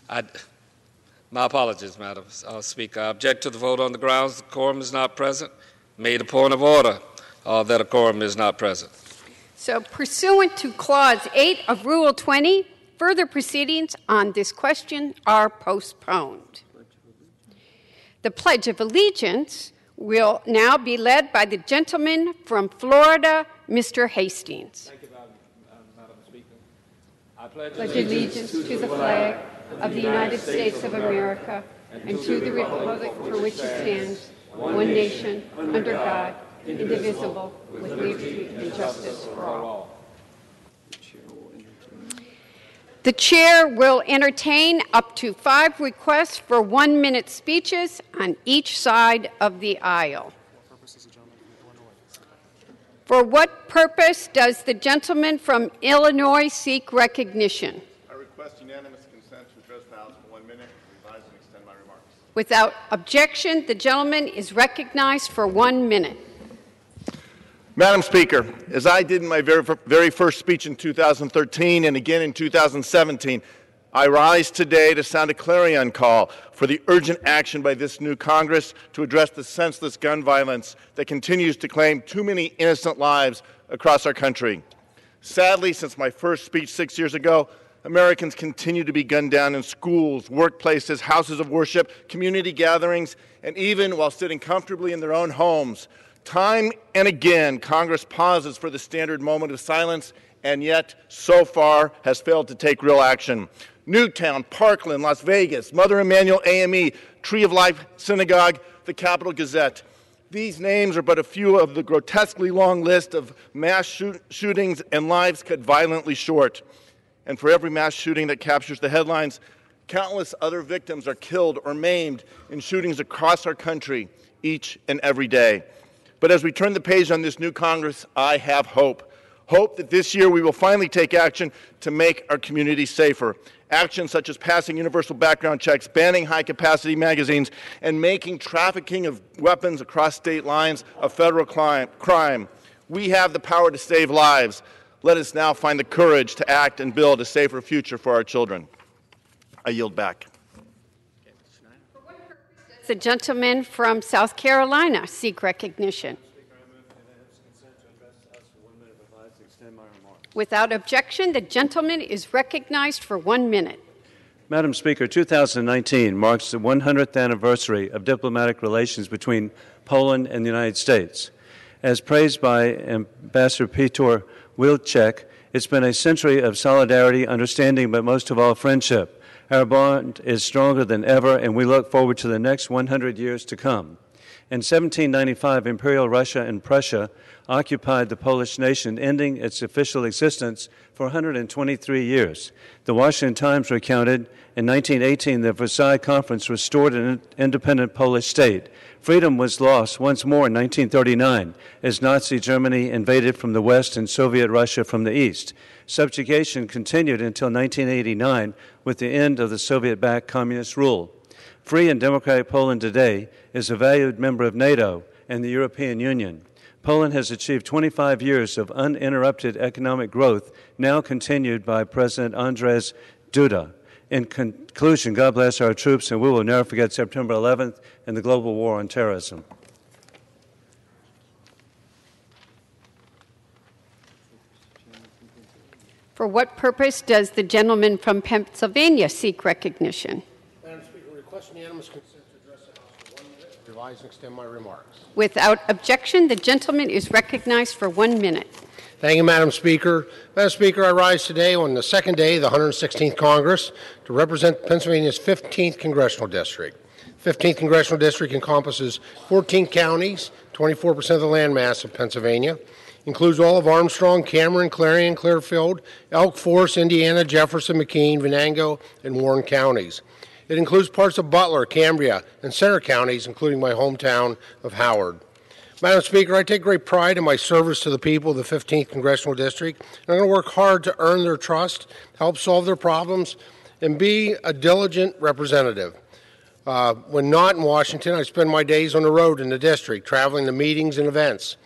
My apologies, Madam Speaker. I object to the vote on the grounds the quorum is not present. Made a point of order that a quorum is not present. So, pursuant to Clause 8 of Rule 20, further proceedings on this question are postponed. The Pledge of Allegiance will now be led by the gentleman from Florida, Mr. Hastings. Thank you, Madam Speaker. I pledge allegiance to the flag of the United States of America and to the republic for which it stands, one nation, under God, indivisible, with liberty and justice for all. The chair will entertain up to 5 requests for 1-minute speeches on each side of the aisle. For what purpose does the gentleman from Illinois seek recognition? I request unanimous consent to address the House for 1 minute, revise and extend my remarks. Without objection, the gentleman is recognized for 1 minute. Madam Speaker, as I did in my very first speech in 2013 and again in 2017, I rise today to sound a clarion call for the urgent action by this new Congress to address the senseless gun violence that continues to claim too many innocent lives across our country. Sadly, since my first speech 6 years ago, Americans continue to be gunned down in schools, workplaces, houses of worship, community gatherings, and even while sitting comfortably in their own homes. Time and again, Congress pauses for the standard moment of silence, and yet, so far, has failed to take real action. Newtown, Parkland, Las Vegas, Mother Emanuel AME, Tree of Life Synagogue, the Capitol Gazette. These names are but a few of the grotesquely long list of mass shootings and lives cut violently short. And for every mass shooting that captures the headlines, countless other victims are killed or maimed in shootings across our country each and every day. But as we turn the page on this new Congress, I have hope. Hope that this year we will finally take action to make our communities safer. Actions such as passing universal background checks, banning high-capacity magazines, and making trafficking of weapons across state lines a federal crime. We have the power to save lives. Let us now find the courage to act and build a safer future for our children. I yield back. The gentleman from South Carolina seek recognition. Without objection, the gentleman is recognized for 1 minute. Madam Speaker, 2019 marks the 100th anniversary of diplomatic relations between Poland and the United States. As praised by Ambassador Peter Wilczek, it's been a century of solidarity, understanding, but most of all, friendship. Our bond is stronger than ever, and we look forward to the next 100 years to come. In 1795, Imperial Russia and Prussia occupied the Polish nation, ending its official existence for 123 years. The Washington Times recounted, in 1918, the Versailles Conference restored an independent Polish state. Freedom was lost once more in 1939 as Nazi Germany invaded from the west and Soviet Russia from the east. Subjugation continued until 1989 with the end of the Soviet-backed communist rule. Free and democratic Poland today is a valued member of NATO and the European Union. Poland has achieved 25 years of uninterrupted economic growth, now continued by President Andrzej Duda. In conclusion, God bless our troops, and we will never forget September 11th and the global war on terrorism. For what purpose does the gentleman from Pennsylvania seek recognition? Madam Speaker, request unanimous consent to address the House for 1 minute, revise and extend my remarks. Without objection, the gentleman is recognized for 1 minute. Thank you, Madam Speaker. Madam Speaker, I rise today on the second day of the 116th Congress to represent Pennsylvania's 15th Congressional District. 15th Congressional District encompasses 14 counties, 24% of the landmass of Pennsylvania. Includes all of Armstrong, Cameron, Clarion, Clearfield, Elk Forest, Indiana, Jefferson, McKean, Venango, and Warren counties. It includes parts of Butler, Cambria, and Center counties, including my hometown of Howard. Madam Speaker, I take great pride in my service to the people of the 15th Congressional District, and I'm going to work hard to earn their trust, help solve their problems, and be a diligent representative. When not in Washington, I spend my days on the road in the district, traveling to meetings and events.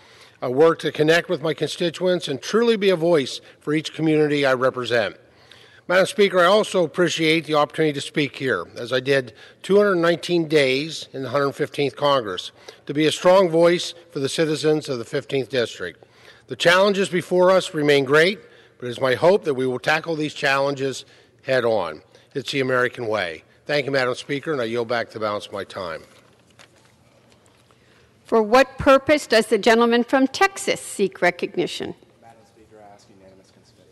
I work to connect with my constituents and truly be a voice for each community I represent. Madam Speaker, I also appreciate the opportunity to speak here, as I did 219 days in the 115th Congress, to be a strong voice for the citizens of the 15th District. The challenges before us remain great, but it is my hope that we will tackle these challenges head on. It's the American way. Thank you, Madam Speaker, and I yield back the balance of my time. For what purpose does the gentleman from Texas seek recognition? Madam Speaker, I ask unanimous consent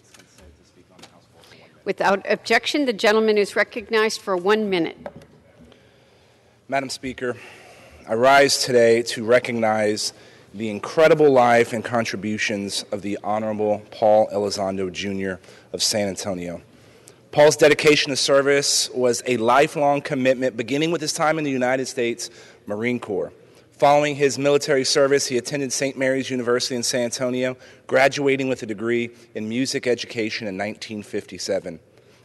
to speak on the House floor for 1 minute. Without objection, the gentleman is recognized for 1 minute. Madam Speaker, I rise today to recognize the incredible life and contributions of the Honorable Paul Elizondo, Jr. of San Antonio. Paul's dedication to service was a lifelong commitment, beginning with his time in the United States Marine Corps. Following his military service, he attended St. Mary's University in San Antonio, graduating with a degree in music education in 1957.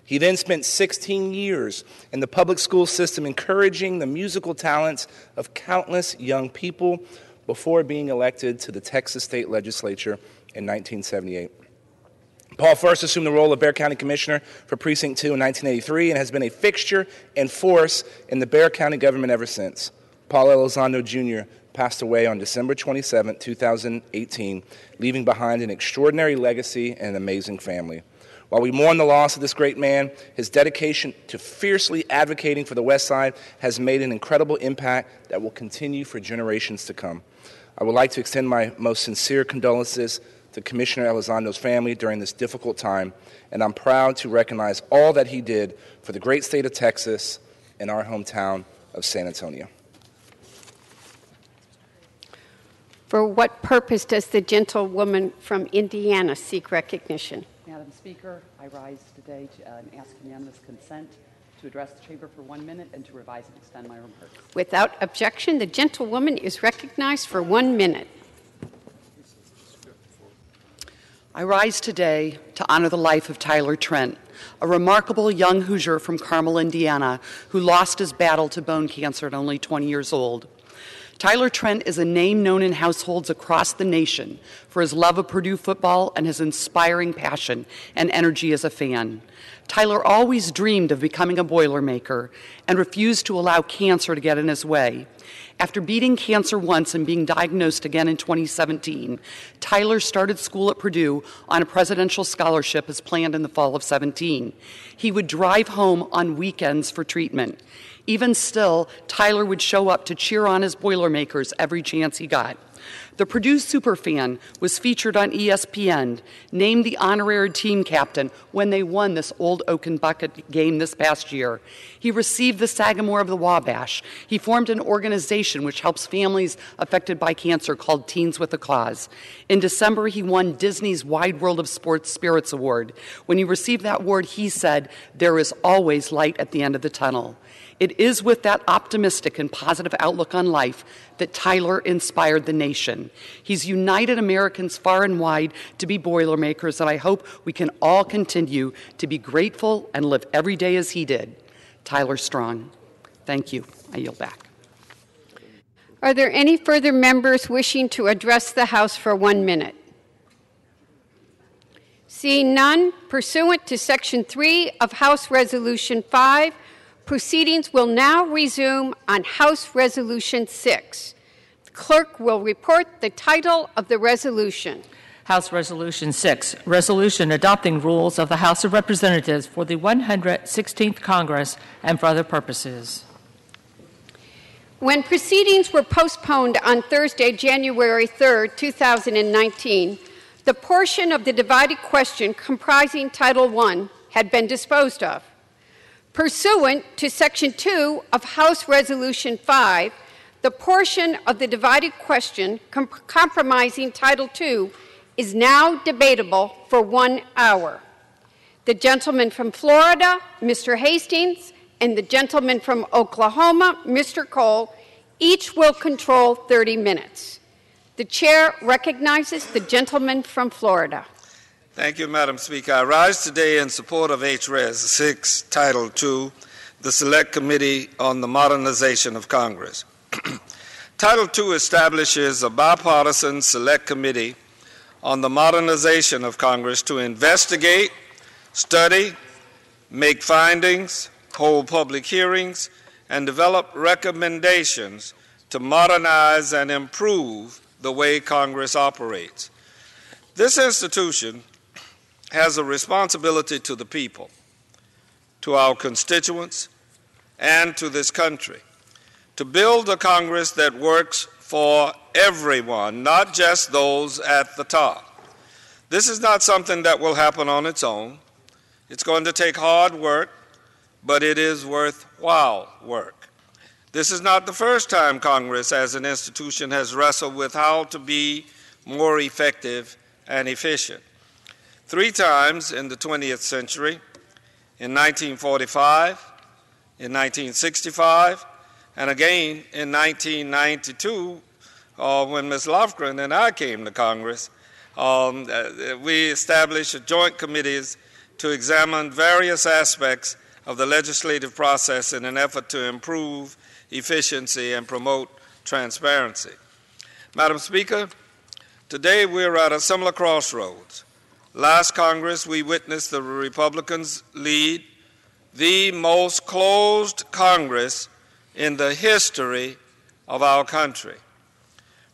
He then spent 16 years in the public school system, encouraging the musical talents of countless young people before being elected to the Texas State Legislature in 1978. Paul first assumed the role of Bexar County Commissioner for Precinct 2 in 1983 and has been a fixture and force in the Bexar County government ever since. Paul Elizondo, Jr. passed away on December 27, 2018, leaving behind an extraordinary legacy and an amazing family. While we mourn the loss of this great man, his dedication to fiercely advocating for the West Side has made an incredible impact that will continue for generations to come. I would like to extend my most sincere condolences to Commissioner Elizondo's family during this difficult time, and I'm proud to recognize all that he did for the great state of Texas and our hometown of San Antonio. For what purpose does the gentlewoman from Indiana seek recognition? Madam Speaker, I rise today to ask unanimous consent to address the Chamber for 1 minute and to revise and extend my remarks. Without objection, the gentlewoman is recognized for 1 minute. I rise today to honor the life of Tyler Trent, a remarkable young Hoosier from Carmel, Indiana, who lost his battle to bone cancer at only 20 years old. Tyler Trent is a name known in households across the nation for his love of Purdue football and his inspiring passion and energy as a fan. Tyler always dreamed of becoming a Boilermaker and refused to allow cancer to get in his way. After beating cancer once and being diagnosed again in 2017, Tyler started school at Purdue on a presidential scholarship as planned in the fall of 17. He would drive home on weekends for treatment. Even still, Tyler would show up to cheer on his Boilermakers every chance he got. The Purdue superfan was featured on ESPN, named the honorary team captain when they won this Old Oaken Bucket game this past year. He received the Sagamore of the Wabash. He formed an organization which helps families affected by cancer called Teens with a Cause. In December, he won Disney's Wide World of Sports Spirits Award. When he received that award, he said, "There is always light at the end of the tunnel." It is with that optimistic and positive outlook on life that Tyler inspired the nation. He's united Americans far and wide to be Boilermakers, and I hope we can all continue to be grateful and live every day as he did. Tyler Strong. Thank you. I yield back. Are there any further members wishing to address the House for 1 minute? Seeing none, pursuant to Section 3 of House Resolution 5, proceedings will now resume on House Resolution 6. The clerk will report the title of the resolution. House Resolution 6, Resolution Adopting Rules of the House of Representatives for the 116th Congress and for other purposes. When proceedings were postponed on Thursday, January 3, 2019, the portion of the divided question comprising Title I had been disposed of. Pursuant to Section 2 of House Resolution 5, the portion of the divided question compromising Title II is now debatable for 1 hour. The gentleman from Florida, Mr. Hastings, and the gentleman from Oklahoma, Mr. Cole, each will control 30 minutes. The chair recognizes the gentleman from Florida. Thank you, Madam Speaker. I rise today in support of H.Res. 6, Title II, the Select Committee on the Modernization of Congress. Title II establishes a bipartisan Select Committee on the Modernization of Congress to investigate, study, make findings, hold public hearings, and develop recommendations to modernize and improve the way Congress operates. This institution has a responsibility to the people, to our constituents, and to this country, to build a Congress that works for everyone, not just those at the top. This is not something that will happen on its own. It's going to take hard work, but it is worthwhile work. This is not the first time Congress as an institution has wrestled with how to be more effective and efficient. 3 times in the 20th century, in 1945, in 1965, and again in 1992, when Ms. Lofgren and I came to Congress, we established joint committees to examine various aspects of the legislative process in an effort to improve efficiency and promote transparency. Madam Speaker, today we're at a similar crossroads. Last Congress, we witnessed the Republicans lead the most closed Congress in the history of our country.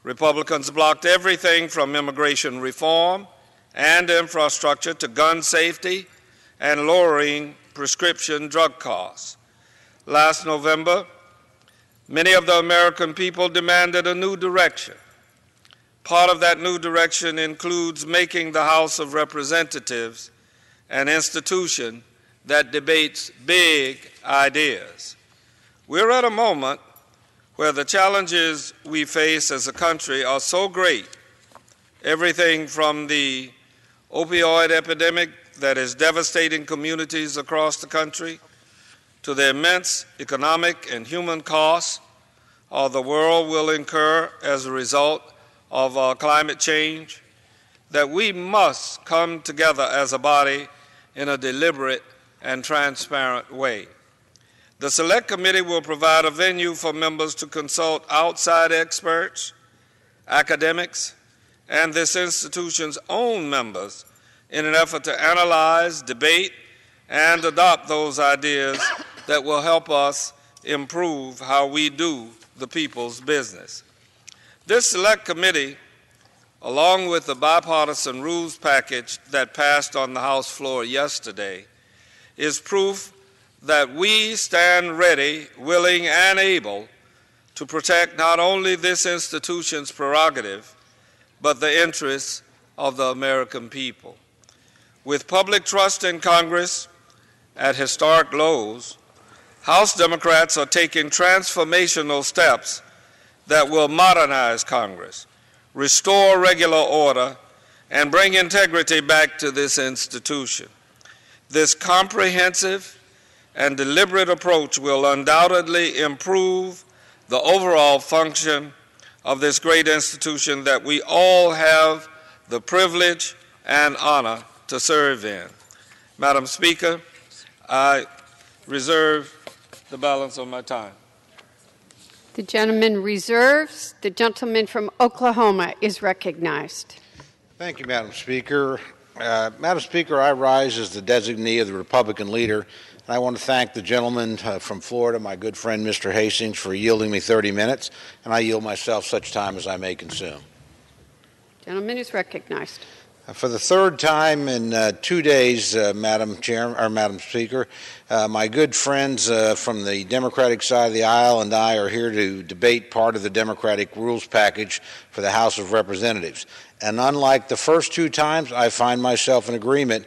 Republicans blocked everything from immigration reform and infrastructure to gun safety and lowering prescription drug costs. Last November, many of the American people demanded a new direction. Part of that new direction includes making the House of Representatives an institution that debates big ideas. We're at a moment where the challenges we face as a country are so great, everything from the opioid epidemic that is devastating communities across the country to the immense economic and human costs the world will incur as a result of climate change, that we must come together as a body in a deliberate and transparent way. The Select Committee will provide a venue for members to consult outside experts, academics, and this institution's own members in an effort to analyze, debate, and adopt those ideas that will help us improve how we do the people's business. This Select Committee, along with the bipartisan rules package that passed on the House floor yesterday, is proof that we stand ready, willing, and able to protect not only this institution's prerogative, but the interests of the American people. With public trust in Congress at historic lows, House Democrats are taking transformational steps that will modernize Congress, restore regular order, and bring integrity back to this institution. This comprehensive and deliberate approach will undoubtedly improve the overall function of this great institution that we all have the privilege and honor to serve in. Madam Speaker, I reserve the balance of my time. The gentleman reserves. The gentleman from Oklahoma is recognized. Thank you, Madam Speaker. Madam Speaker, I rise as the designee of the Republican leader, and I want to thank the gentleman from Florida, my good friend Mr. Hastings, for yielding me 30 minutes, and I yield myself such time as I may consume. Gentleman is recognized. For the third time in 2 days, Madam Speaker, my good friends from the Democratic side of the aisle and I are here to debate part of the Democratic rules package for the House of Representatives. And unlike the first 2 times, I find myself in agreement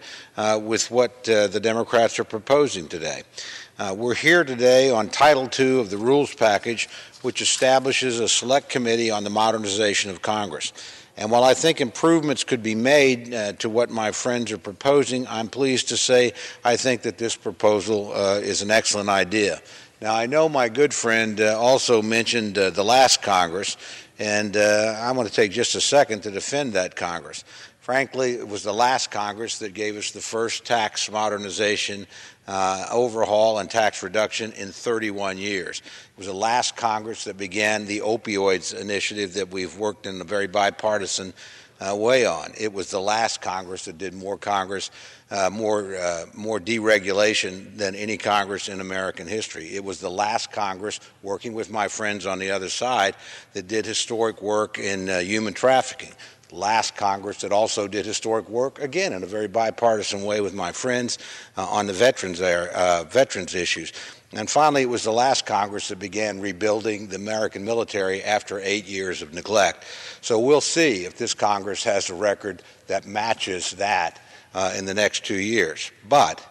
with what the Democrats are proposing today. We're here today on Title II of the rules package, which establishes a select committee on the modernization of Congress. And while I think improvements could be made to what my friends are proposing, I'm pleased to say I think that this proposal is an excellent idea. Now, I know my good friend also mentioned the last Congress, and I want to take just a second to defend that Congress. Frankly, it was the last Congress that gave us the first tax modernization, overhaul, and tax reduction in 31 years. It was the last Congress that began the opioids initiative that we've worked in a very bipartisan weigh on. It was the last Congress that did more deregulation than any Congress in American history. It was the last Congress, working with my friends on the other side, that did historic work in human trafficking. Last Congress that also did historic work, again, in a very bipartisan way with my friends on the veterans issues. And finally, it was the last Congress that began rebuilding the American military after 8 years of neglect. So we'll see if this Congress has a record that matches that in the next 2 years. But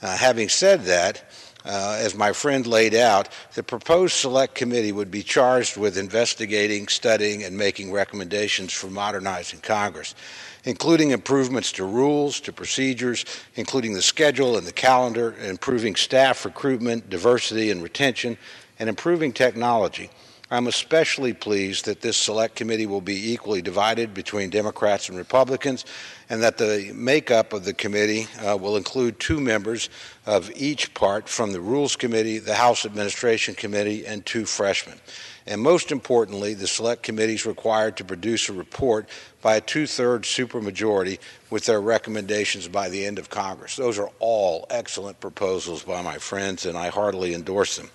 having said that, as my friend laid out, the proposed select committee would be charged with investigating, studying, and making recommendations for modernizing Congress, including improvements to rules, to procedures, including the schedule and the calendar, improving staff recruitment, diversity and retention, and improving technology. I'm especially pleased that this select committee will be equally divided between Democrats and Republicans, and that the makeup of the committee will include 2 members of each part from the Rules Committee, the House Administration Committee, and 2 freshmen. And most importantly, the Select Committee is required to produce a report by a 2/3 supermajority with their recommendations by the end of Congress. Those are all excellent proposals by my friends, and I heartily endorse them.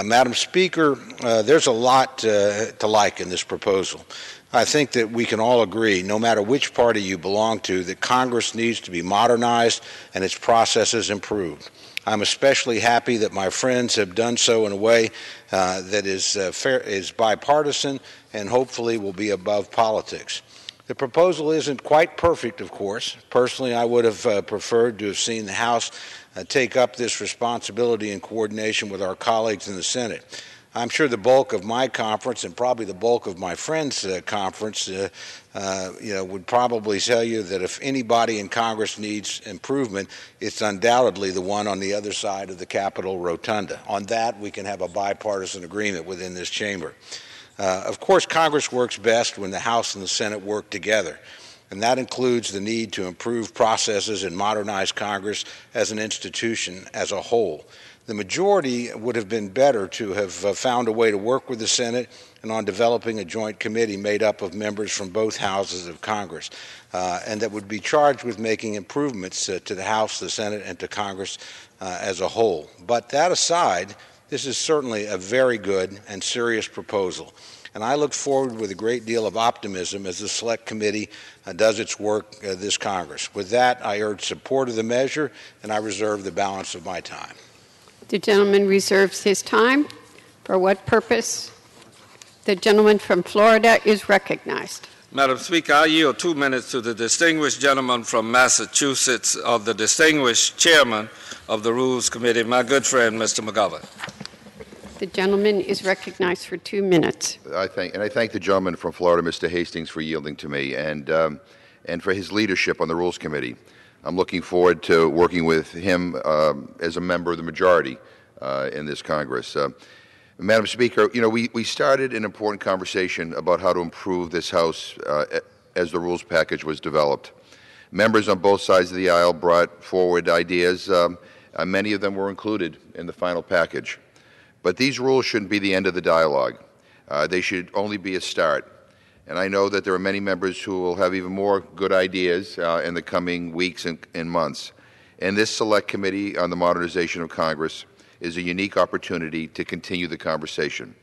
Madam Speaker, there's a lot to like in this proposal. I think that we can all agree, no matter which party you belong to, that Congress needs to be modernized and its processes improved. I'm especially happy that my friends have done so in a way that is bipartisan and hopefully will be above politics. The proposal isn't quite perfect, of course. Personally, I would have preferred to have seen the House take up this responsibility in coordination with our colleagues in the Senate. I'm sure the bulk of my conference and probably the bulk of my friends' conference would probably tell you that if anybody in Congress needs improvement, it's undoubtedly the one on the other side of the Capitol Rotunda. On that, we can have a bipartisan agreement within this chamber. Of course, Congress works best when the House and the Senate work together, and that includes the need to improve processes and modernize Congress as an institution as a whole. The majority would have been better to have found a way to work with the Senate and on developing a joint committee made up of members from both houses of Congress, and that would be charged with making improvements to the House, the Senate, and to Congress as a whole. But that aside, this is certainly a very good and serious proposal, and I look forward with a great deal of optimism as the Select Committee does its work this Congress. With that, I urge support of the measure, and I reserve the balance of my time. The gentleman reserves his time. For what purpose? The gentleman from Florida is recognized. Madam Speaker, I yield 2 minutes to the distinguished gentleman from Massachusetts, the distinguished chairman of the Rules Committee, my good friend, Mr. McGovern. The gentleman is recognized for 2 minutes. I thank the gentleman from Florida, Mr. Hastings, for yielding to me and for his leadership on the Rules Committee. I'm looking forward to working with him as a member of the majority in this Congress. Madam Speaker, we started an important conversation about how to improve this House as the rules package was developed. Members on both sides of the aisle brought forward ideas. Many of them were included in the final package. But these rules shouldn't be the end of the dialogue. They should only be a start. And I know that there are many members who will have even more good ideas in the coming weeks and months. And this Select Committee on the Modernization of Congress is a unique opportunity to continue the conversation.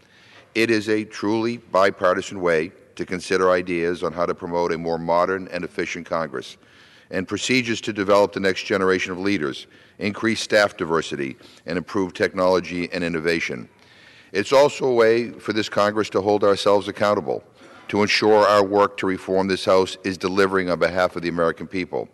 It is a truly bipartisan way to consider ideas on how to promote a more modern and efficient Congress, and procedures to develop the next generation of leaders, increase staff diversity, and improve technology and innovation. It's also a way for this Congress to hold ourselves accountable, to ensure our work to reform this House is delivering on behalf of the American people.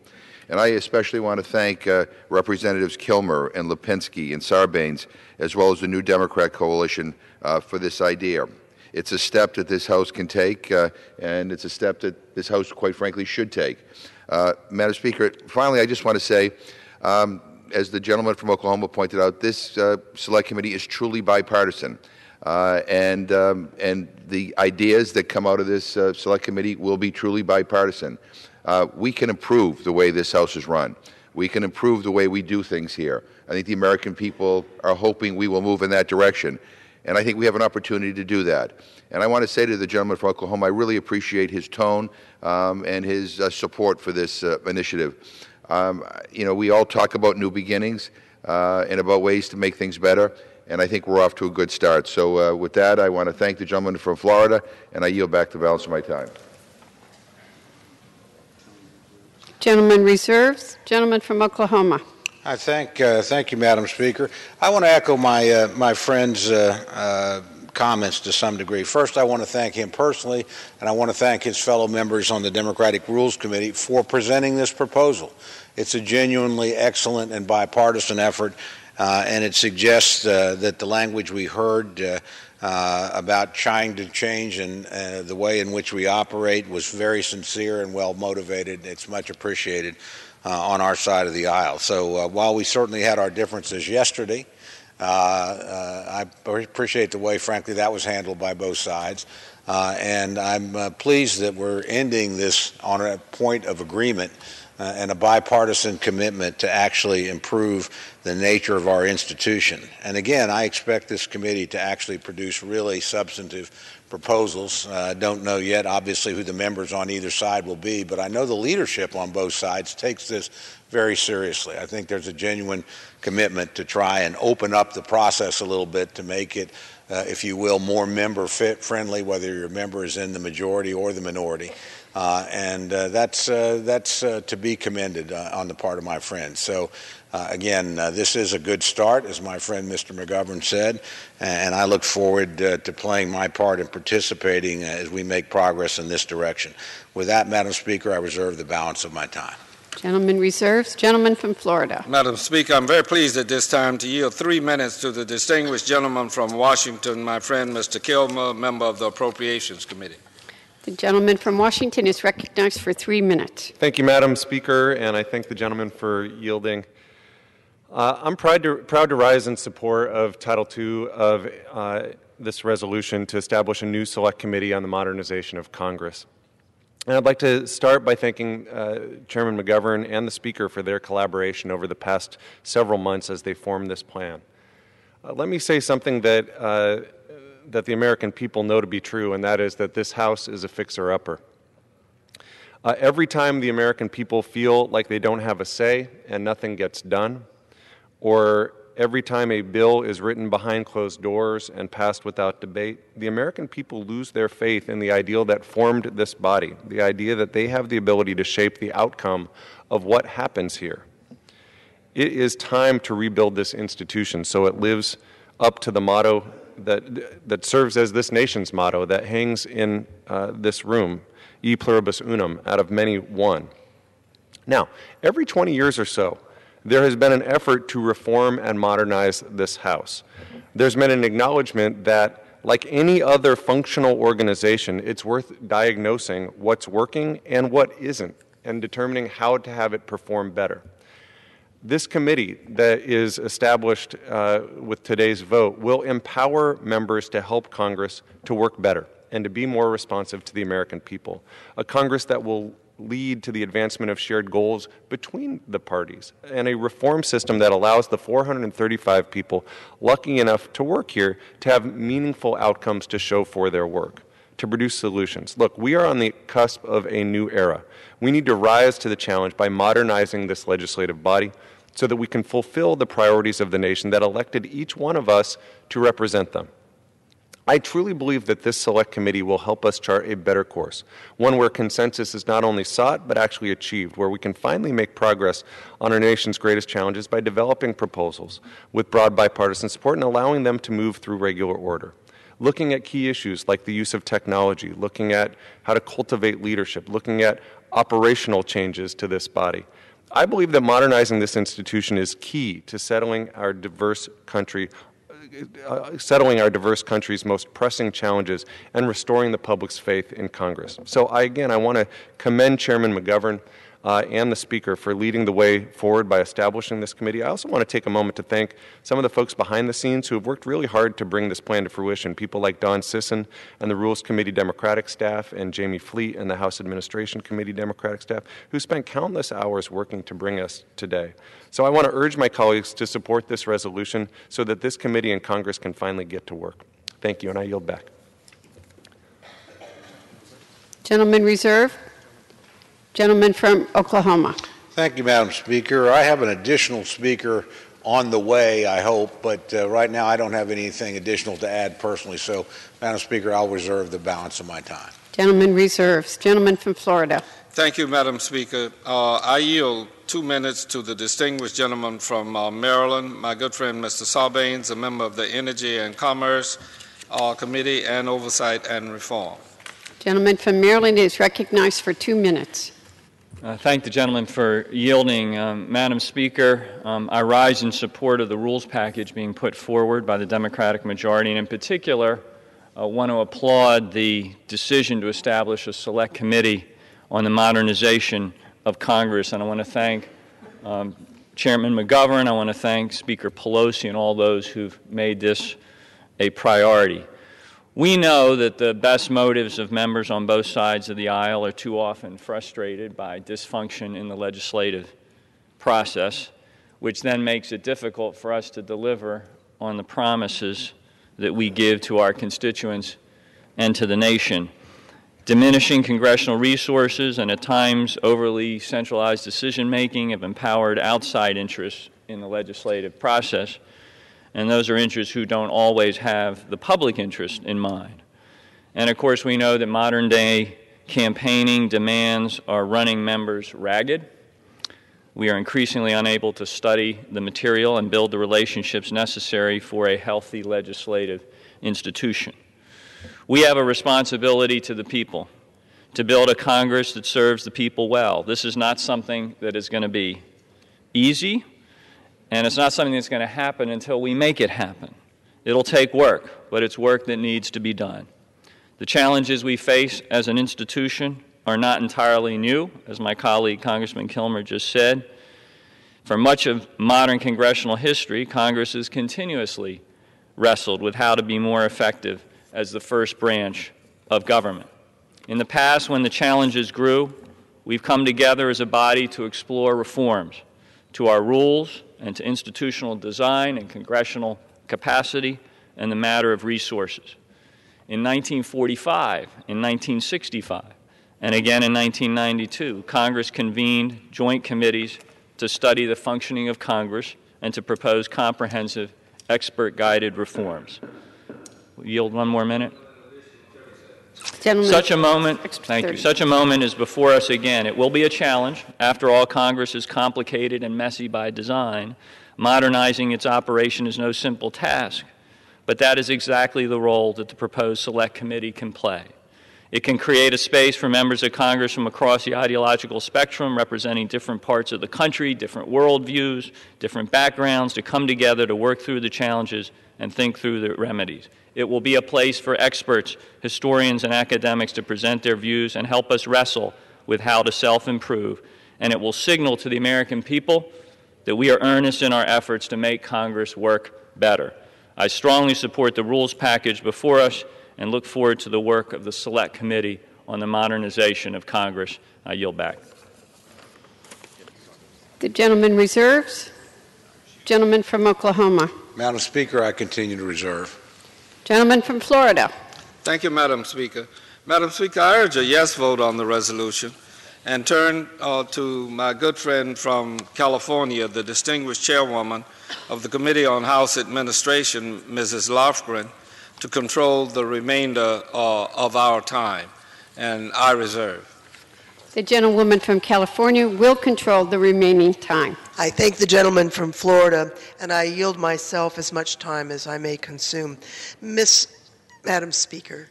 And I especially want to thank Representatives Kilmer and Lipinski and Sarbanes, as well as the New Democrat Coalition, for this idea. It's a step that this House can take, and it's a step that this House, quite frankly, should take. Madam Speaker, finally, I just want to say, as the gentleman from Oklahoma pointed out, this Select Committee is truly bipartisan. And the ideas that come out of this Select Committee will be truly bipartisan. We can improve the way this House is run. We can improve the way we do things here. I think the American people are hoping we will move in that direction. And I think we have an opportunity to do that. And I want to say to the gentleman from Oklahoma, I really appreciate his tone and his support for this initiative. We all talk about new beginnings and about ways to make things better, and I think we're off to a good start. So with that, I want to thank the gentleman from Florida, and I yield back the balance of my time. Gentleman reserves. Gentleman from Oklahoma. I thank you, Madam Speaker. I want to echo my friend's comments to some degree. First, I want to thank him personally, and I want to thank his fellow members on the Democratic Rules Committee for presenting this proposal. It's a genuinely excellent and bipartisan effort, and it suggests that the language we heard about trying to change and the way in which we operate was very sincere and well motivated. It's much appreciated on our side of the aisle. So while we certainly had our differences yesterday, I appreciate the way, frankly, that was handled by both sides. And I'm pleased that we're ending this on a point of agreement and a bipartisan commitment to actually improve the nature of our institution. And again, I expect this committee to actually produce really substantive proposals. I don't know yet, obviously, who the members on either side will be, but I know the leadership on both sides takes this very seriously. I think there's a genuine commitment to try and open up the process a little bit to make it, if you will, more member-friendly, whether your member is in the majority or the minority. And that's to be commended on the part of my friends. So, again, this is a good start, as my friend Mr. McGovern said, and I look forward to playing my part in participating as we make progress in this direction. With that, Madam Speaker, I reserve the balance of my time. Gentleman reserves. Gentleman from Florida. Madam Speaker, I'm very pleased at this time to yield 3 minutes to the distinguished gentleman from Washington, my friend Mr. Kilmer, member of the Appropriations Committee. The gentleman from Washington is recognized for 3 minutes. Thank you, Madam Speaker, and I thank the gentleman for yielding. I'm proud to rise in support of Title II of this resolution to establish a new select committee on the modernization of Congress. And I'd like to start by thanking Chairman McGovern and the Speaker for their collaboration over the past several months as they formed this plan. Let me say something that the American people know to be true, and that is that this House is a fixer-upper. Every time the American people feel like they don't have a say and nothing gets done, or every time a bill is written behind closed doors and passed without debate, the American people lose their faith in the ideal that formed this body, the idea that they have the ability to shape the outcome of what happens here. It is time to rebuild this institution so it lives up to the motto that serves as this nation's motto that hangs in this room, E pluribus unum, out of many one. Now, every 20 years or so, there has been an effort to reform and modernize this House. There's been an acknowledgement that, like any other functional organization, it's worth diagnosing what's working and what isn't, and determining how to have it perform better. This committee that is established with today's vote will empower members to help Congress to work better and to be more responsive to the American people. A Congress that will lead to the advancement of shared goals between the parties, and a reform system that allows the 435 people lucky enough to work here to have meaningful outcomes to show for their work, to produce solutions. Look, we are on the cusp of a new era. We need to rise to the challenge by modernizing this legislative body so that we can fulfill the priorities of the nation that elected each one of us to represent them. I truly believe that this select committee will help us chart a better course, one where consensus is not only sought but actually achieved, where we can finally make progress on our nation's greatest challenges by developing proposals with broad bipartisan support and allowing them to move through regular order. Looking at key issues like the use of technology, looking at how to cultivate leadership, looking at operational changes to this body. I believe that modernizing this institution is key to settling our diverse country's most pressing challenges and restoring the public's faith in Congress. So I want to commend Chairman McGovern and the Speaker for leading the way forward by establishing this committee. I also want to take a moment to thank some of the folks behind the scenes who have worked really hard to bring this plan to fruition, people like Don Sisson and the Rules Committee Democratic staff, and Jamie Fleet and the House Administration Committee Democratic staff, who spent countless hours working to bring us today. So I want to urge my colleagues to support this resolution so that this committee and Congress can finally get to work. Thank you, and I yield back. Gentleman reserve. Gentleman from Oklahoma. Thank you, Madam Speaker. I have an additional speaker on the way, I hope, but right now I don't have anything additional to add personally. So, Madam Speaker, I'll reserve the balance of my time. Gentleman reserves. Gentleman from Florida. Thank you, Madam Speaker. I yield 2 minutes to the distinguished gentleman from Maryland, my good friend Mr. Sarbanes, a member of the Energy and Commerce Committee and Oversight and Reform. Gentleman from Maryland is recognized for 2 minutes. Thank the gentleman for yielding. Madam Speaker, I rise in support of the rules package being put forward by the Democratic majority, and in particular, want to applaud the decision to establish a select committee on the modernization of Congress. And I want to thank Chairman McGovern, I want to thank Speaker Pelosi and all those who've made this a priority. We know that the best motives of members on both sides of the aisle are too often frustrated by dysfunction in the legislative process, which then makes it difficult for us to deliver on the promises that we give to our constituents and to the nation. Diminishing congressional resources and at times overly centralized decision-making have empowered outside interests in the legislative process, and those are interests who don't always have the public interest in mind. And of course, we know that modern-day campaigning demands are running members ragged. We are increasingly unable to study the material and build the relationships necessary for a healthy legislative institution. We have a responsibility to the people to build a Congress that serves the people well. This is not something that is going to be easy, and it's not something that's going to happen until we make it happen. It'll take work, but it's work that needs to be done. The challenges we face as an institution are not entirely new, as my colleague Congressman Kilmer just said. For much of modern congressional history, Congress has continuously wrestled with how to be more effective as the first branch of government. In the past, when the challenges grew, we've come together as a body to explore reforms to our rules and to institutional design and congressional capacity and the matter of resources. In 1945, in 1965, and again in 1992, Congress convened joint committees to study the functioning of Congress and to propose comprehensive, expert-guided reforms. We'll yield 1 more minute. Gentlemen, such a moment, thank you. Such a moment is before us again. It will be a challenge. After all, Congress is complicated and messy by design. Modernizing its operation is no simple task, but that is exactly the role that the proposed Select Committee can play. It can create a space for members of Congress from across the ideological spectrum, representing different parts of the country, different worldviews, different backgrounds, to come together to work through the challenges and think through the remedies. It will be a place for experts, historians, and academics to present their views and help us wrestle with how to self-improve. And it will signal to the American people that we are earnest in our efforts to make Congress work better. I strongly support the rules package before us and look forward to the work of the Select Committee on the Modernization of Congress. I yield back. The gentleman reserves. Gentleman from Oklahoma. Madam Speaker, I continue to reserve. Gentleman from Florida. Thank you, Madam Speaker. Madam Speaker, I urge a yes vote on the resolution and turn to my good friend from California, the distinguished chairwoman of the Committee on House Administration, Mrs. Lofgren, to control the remainder of our time, and I reserve. The gentlewoman from California will control the remaining time. I thank the gentleman from Florida, and I yield myself as much time as I may consume. Madam Speaker,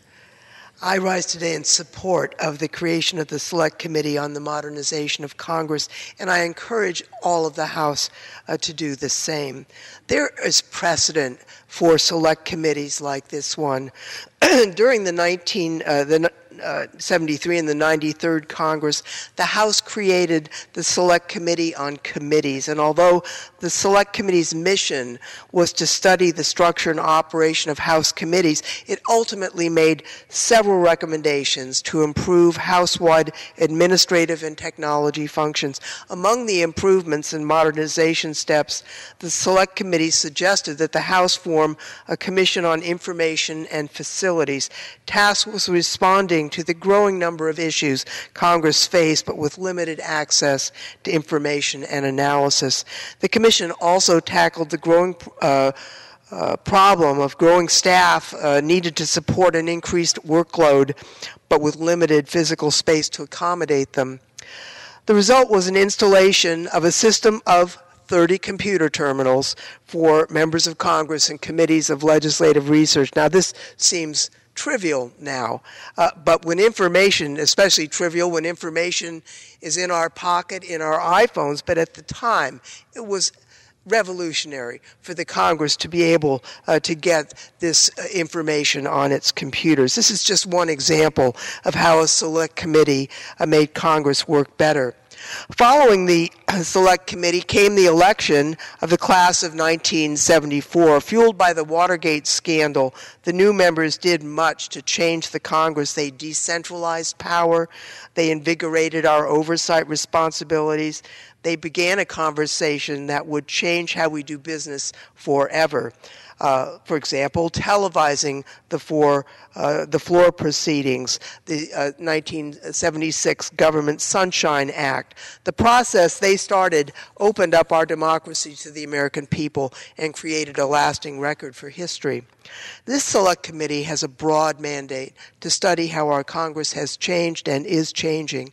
I rise today in support of the creation of the Select Committee on the Modernization of Congress, and I encourage all of the House to do the same. There is precedent for select committees like this one. During the 1973 and the 93rd Congress, the House created the Select Committee on Committees. And although the Select Committee's mission was to study the structure and operation of House committees, it ultimately made several recommendations to improve House-wide administrative and technology functions. Among the improvements and modernization steps, the Select Committee suggested that the House form a Commission on Information and Facilities. Task was responding to the growing number of issues Congress faced, but with limited access to information and analysis. The Commission also tackled the growing problem of growing staff needed to support an increased workload, but with limited physical space to accommodate them. The result was an installation of a system of 30 computer terminals for members of Congress and committees of legislative research. Now, this seems trivial now, but when information, especially trivial when information is in our pocket, in our iPhones, but at the time, it was revolutionary for the Congress to be able to get this information on its computers. This is just one example of how a select committee made Congress work better. Following the Select Committee came the election of the class of 1974. Fueled by the Watergate scandal, the new members did much to change the Congress. They decentralized power. They invigorated our oversight responsibilities. They began a conversation that would change how we do business forever. For example, televising the floor proceedings, the 1976 Government Sunshine Act. The process they started opened up our democracy to the American people and created a lasting record for history. This Select Committee has a broad mandate to study how our Congress has changed and is changing.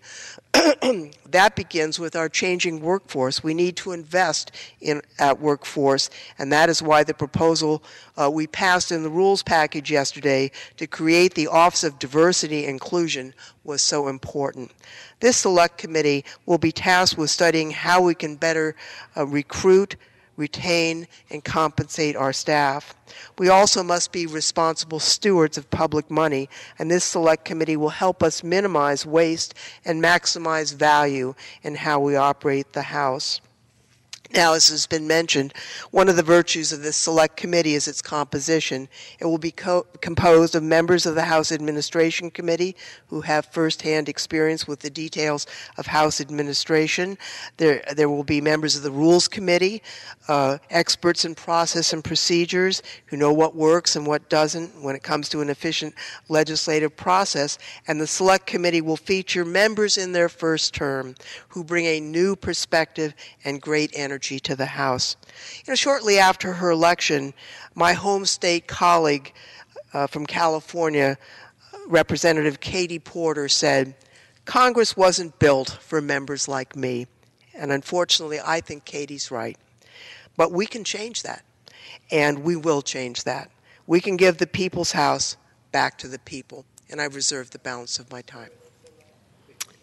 That begins with our changing workforce. We need to invest in that workforce, and that is why the proposal we passed in the rules package yesterday to create the Office of Diversity and Inclusion was so important. This Select Committee will be tasked with studying how we can better recruit, retain, and compensate our staff. We also must be responsible stewards of public money, and this Select Committee will help us minimize waste and maximize value in how we operate the House. Now, as has been mentioned, one of the virtues of this Select Committee is its composition. It will be composed of members of the House Administration Committee who have firsthand experience with the details of House administration. There will be members of the Rules Committee, experts in process and procedures who know what works and what doesn't when it comes to an efficient legislative process. And the Select Committee will feature members in their first term who bring a new perspective and great energy to the House. Shortly after her election, my home state colleague from California, Representative Katie Porter, said, "Congress wasn't built for members like me." And unfortunately, I think Katie's right. But we can change that, and we will change that. We can give the people's House back to the people, and I reserve the balance of my time.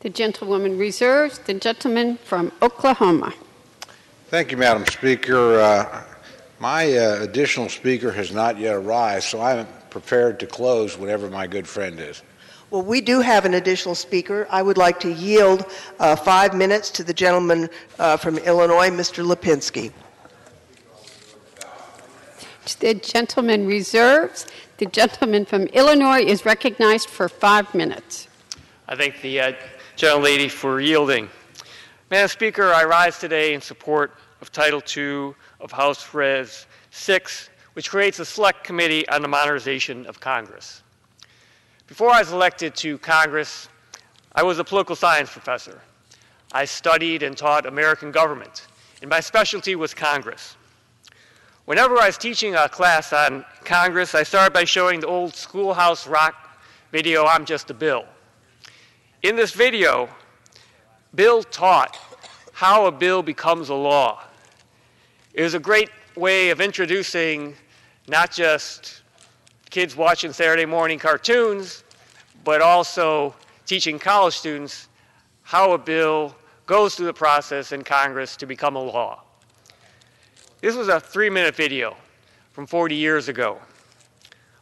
The gentlewoman reserves. The gentleman from Oklahoma. Thank you, Madam Speaker. My additional speaker has not yet arrived, so I'm prepared to close whenever my good friend is. Well, we do have an additional speaker. I would like to yield 5 minutes to the gentleman from Illinois, Mr. Lipinski. The gentleman reserves. The gentleman from Illinois is recognized for 5 minutes. I thank the gentlelady for yielding. Madam Speaker, I rise today in support of Title II of House Res. 6, which creates a Select Committee on the Modernization of Congress. Before I was elected to Congress, I was a political science professor. I studied and taught American government, and my specialty was Congress. Whenever I was teaching a class on Congress, I started by showing the old Schoolhouse Rock video, "I'm Just a Bill." In this video, Bill taught how a bill becomes a law. It was a great way of introducing not just kids watching Saturday morning cartoons, but also teaching college students how a bill goes through the process in Congress to become a law. This was a 3-minute video from 40 years ago.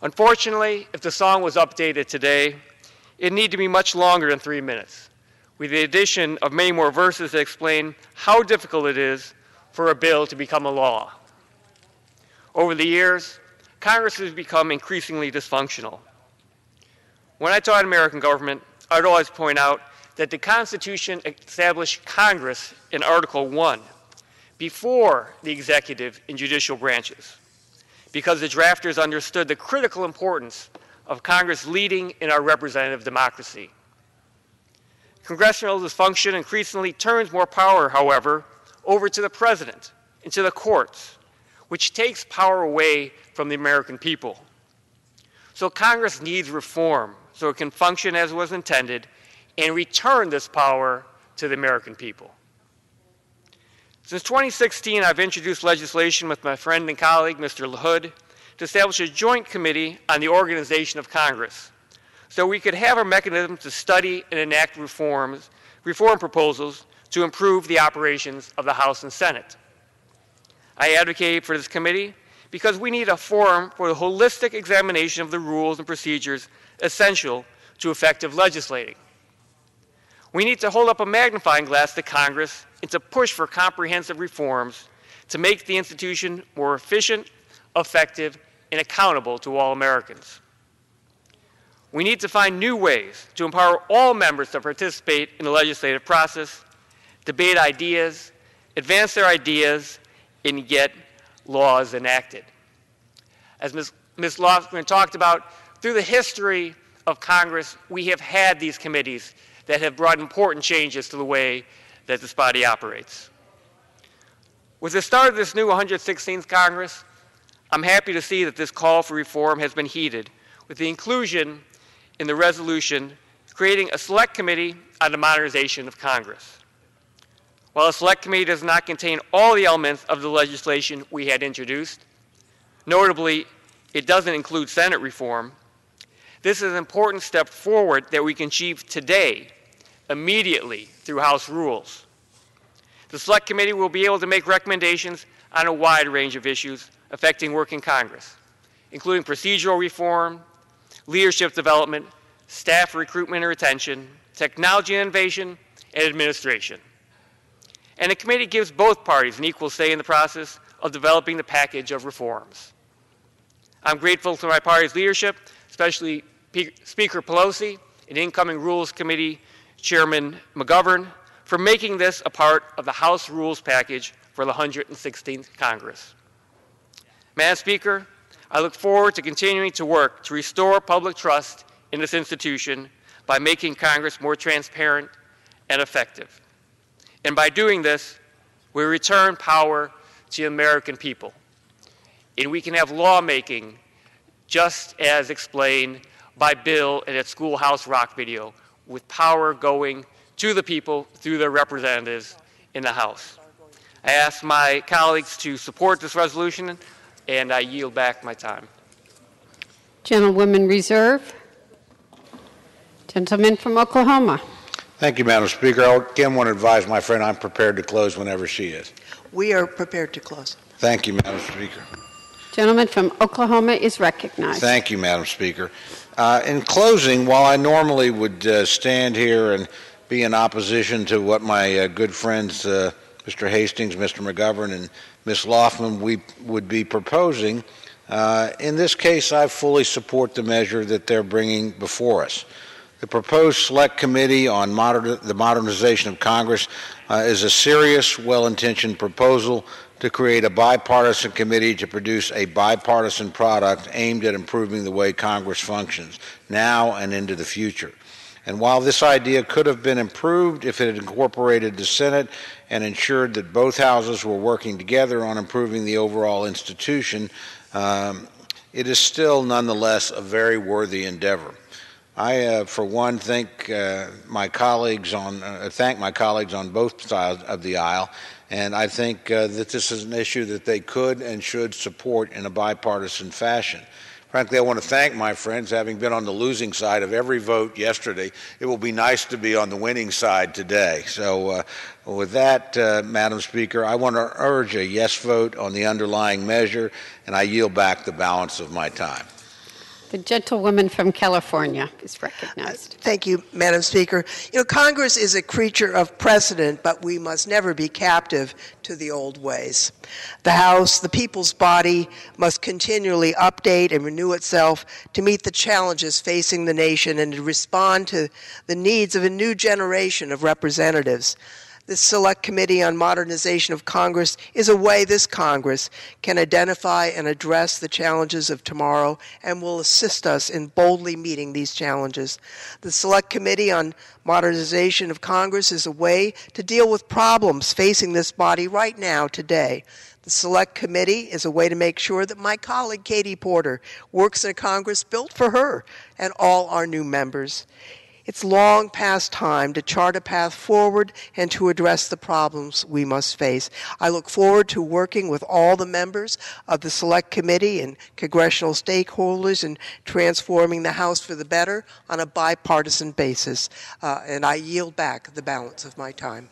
Unfortunately, if the song was updated today, it need to be much longer than 3 minutes, with the addition of many more verses that explain how difficult it is for a bill to become a law. Over the years, Congress has become increasingly dysfunctional. When I taught American government, I'd always point out that the Constitution established Congress in Article 1 before the executive and judicial branches, because the drafters understood the critical importance of Congress leading in our representative democracy. Congressional dysfunction increasingly turns more power, however, over to the president and to the courts, which takes power away from the American people. So Congress needs reform so it can function as was intended and return this power to the American people. Since 2016, I've introduced legislation with my friend and colleague, Mr. LaHood, to establish a joint committee on the organization of Congress so we could have a mechanism to study and enact reform proposals to improve the operations of the House and Senate. I advocated for this committee because we need a forum for the holistic examination of the rules and procedures essential to effective legislating. We need to hold up a magnifying glass to Congress and to push for comprehensive reforms to make the institution more efficient, effective, and accountable to all Americans. We need to find new ways to empower all members to participate in the legislative process, debate ideas, advance their ideas, and get laws enacted. As Ms. Lofgren talked about, through the history of Congress, we have had these committees that have brought important changes to the way that this body operates. With the start of this new 116th Congress, I'm happy to see that this call for reform has been heeded with the inclusion in the resolution creating a select committee on the modernization of Congress. While a select committee does not contain all the elements of the legislation we had introduced, notably, it doesn't include Senate reform, this is an important step forward that we can achieve today, immediately, through House rules. The Select Committee will be able to make recommendations on a wide range of issues affecting work in Congress, including procedural reform, leadership development, staff recruitment and retention, technology innovation, and administration. And the committee gives both parties an equal say in the process of developing the package of reforms. I'm grateful to my party's leadership, especially Speaker Pelosi and incoming Rules Committee Chairman McGovern, for making this a part of the House rules package for the 116th Congress. Madam Speaker, I look forward to continuing to work to restore public trust in this institution by making Congress more transparent and effective. And by doing this, we return power to the American people. And we can have lawmaking just as explained by Bill in that Schoolhouse Rock video, with power going to the people through their representatives in the House. I ask my colleagues to support this resolution, and I yield back my time. Gentlewoman Reserve. Gentleman from Oklahoma. Thank you, Madam Speaker. I again want to advise my friend I'm prepared to close whenever she is. We are prepared to close. Thank you, Madam Speaker. Gentleman from Oklahoma is recognized. Thank you, Madam Speaker. In closing, while I normally would stand here and be in opposition to what my good friends, Mr. Hastings, Mr. McGovern, and Ms. Lofgren would be proposing, in this case, I fully support the measure that they're bringing before us. The proposed Select Committee on the Modernization of Congress is a serious, well-intentioned proposal to create a bipartisan committee to produce a bipartisan product aimed at improving the way Congress functions now and into the future. And while this idea could have been improved if it had incorporated the Senate and ensured that both houses were working together on improving the overall institution, it is still nonetheless a very worthy endeavor. I, for one, thank my colleagues on both sides of the aisle, and I think that this is an issue that they could and should support in a bipartisan fashion. Frankly, I want to thank my friends. Having been on the losing side of every vote yesterday, it will be nice to be on the winning side today. So with that, Madam Speaker, I want to urge a yes vote on the underlying measure, and I yield back the balance of my time. The gentlewoman from California is recognized. Thank you, Madam Speaker. You know, Congress is a creature of precedent, but we must never be captive to the old ways. The House, the people's body, must continually update and renew itself to meet the challenges facing the nation and to respond to the needs of a new generation of representatives. This Select Committee on Modernization of Congress is a way this Congress can identify and address the challenges of tomorrow and will assist us in boldly meeting these challenges. The Select Committee on Modernization of Congress is a way to deal with problems facing this body right now, today. The Select Committee is a way to make sure that my colleague Katie Porter works in a Congress built for her and all our new members. It's long past time to chart a path forward and to address the problems we must face. I look forward to working with all the members of the Select Committee and congressional stakeholders in transforming the House for the better on a bipartisan basis. And I yield back the balance of my time.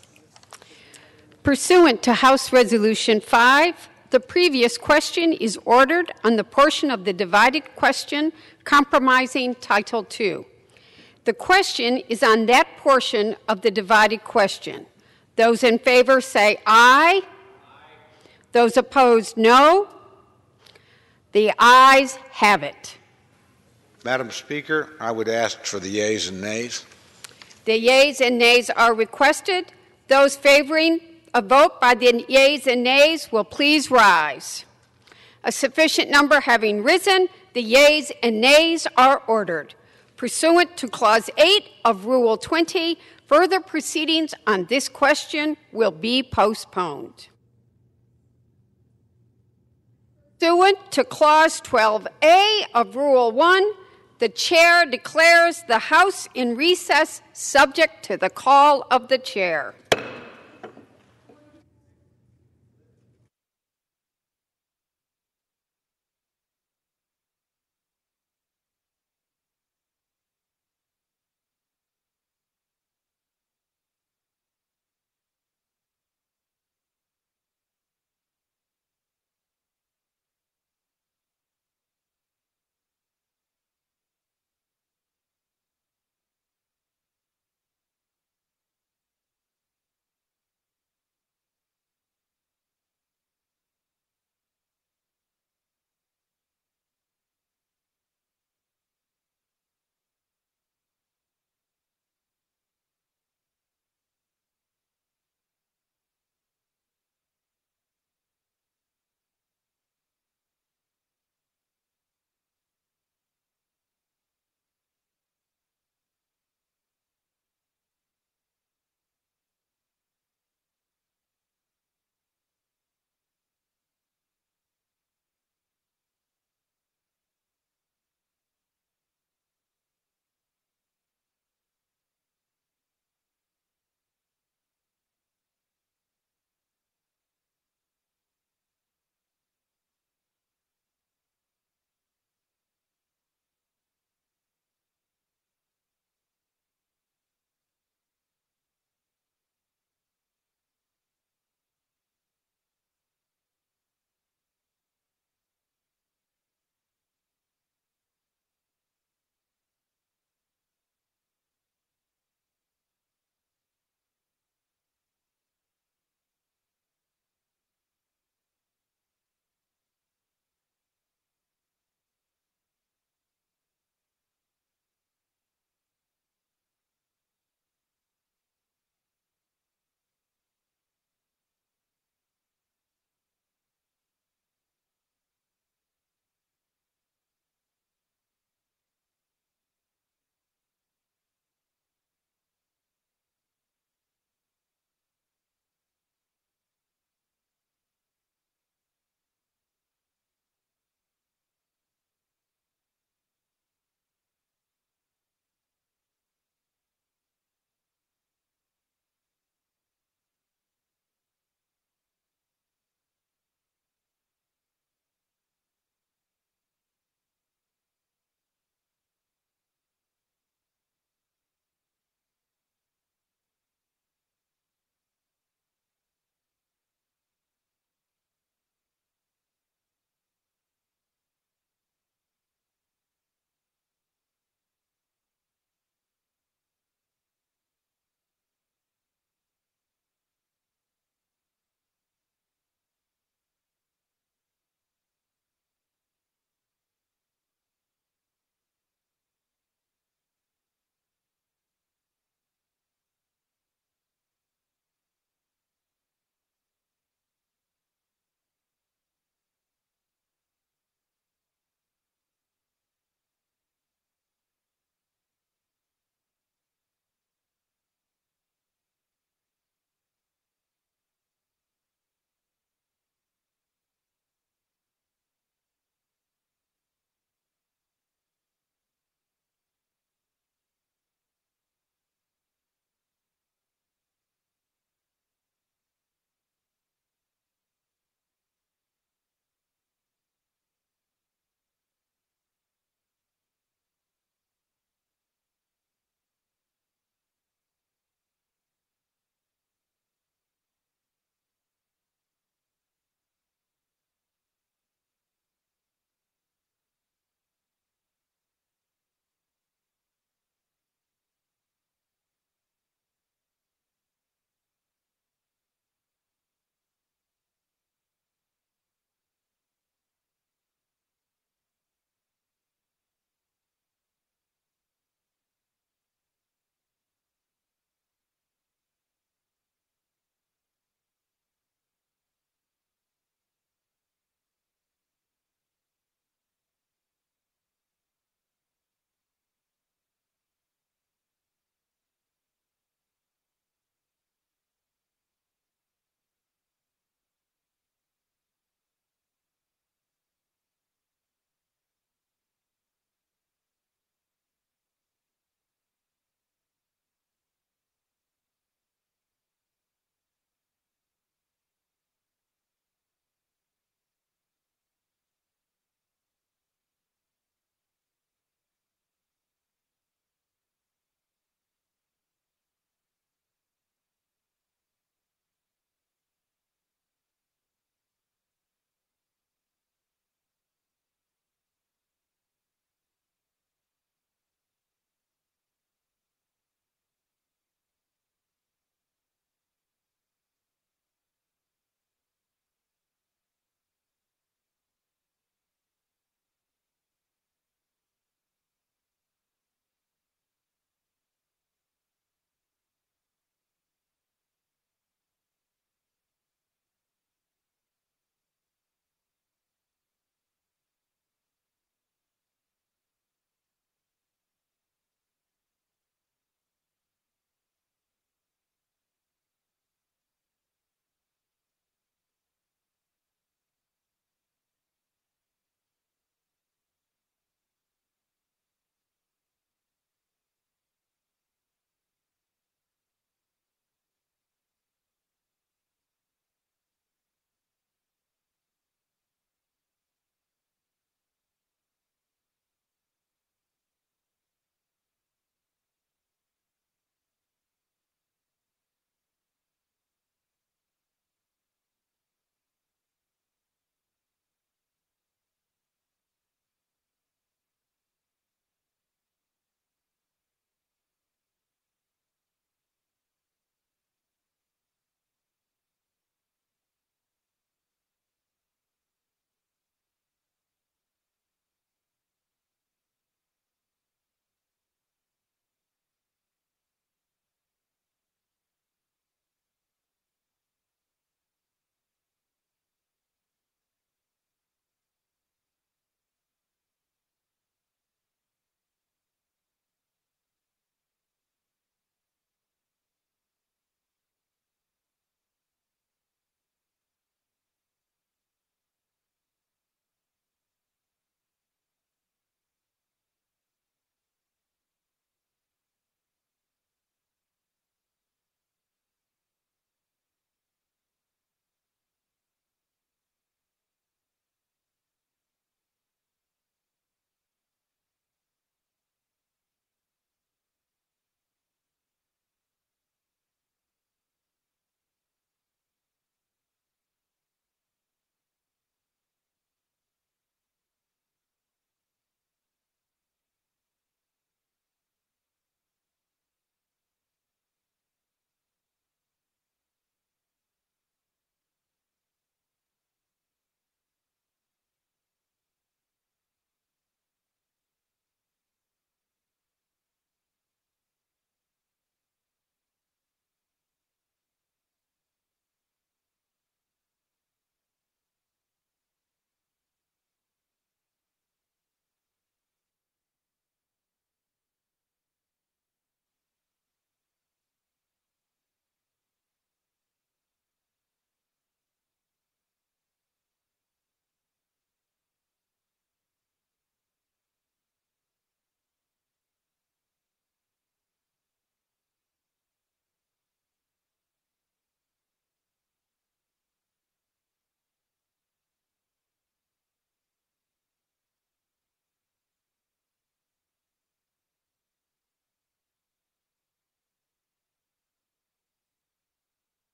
Pursuant to House Resolution 5, the previous question is ordered on the portion of the divided question comprising Title II. The question is on that portion of the divided question. Those in favor say aye. Those opposed, no. The ayes have it. Madam Speaker, I would ask for the yeas and nays. The yeas and nays are requested. Those favoring a vote by the yeas and nays will please rise. A sufficient number having risen, the yeas and nays are ordered. Pursuant to Clause 8 of Rule 20, further proceedings on this question will be postponed. Pursuant to Clause 12A of Rule 1, the Chair declares the House in recess subject to the call of the Chair.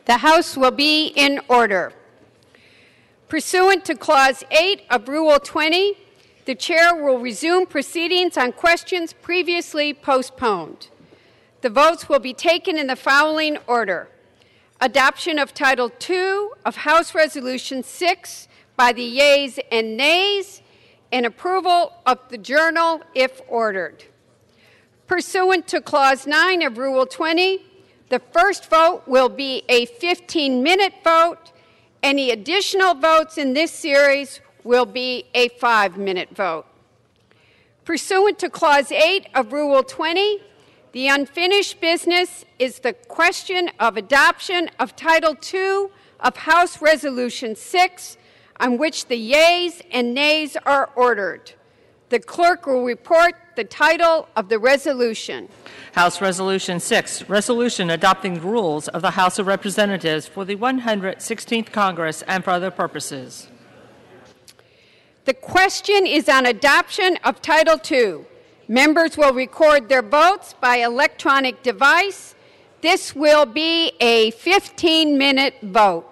The House will be in order. Pursuant to Clause 8 of Rule 20, the Chair will resume proceedings on questions previously postponed. The votes will be taken in the following order. Adoption of Title II of House Resolution 6 by the yeas and nays, and approval of the journal if ordered. Pursuant to Clause 9 of Rule 20, the first vote will be a 15-minute vote. Any additional votes in this series will be a 5-minute vote. Pursuant to Clause 8 of Rule 20, the unfinished business is the question of adoption of Title II of House Resolution 6, on which the yeas and nays are ordered. The clerk will report the title of the resolution. House Resolution 6, resolution adopting rules of the House of Representatives for the 116th Congress and for other purposes. The question is on adoption of Title II. Members will record their votes by electronic device. This will be a 15-minute vote.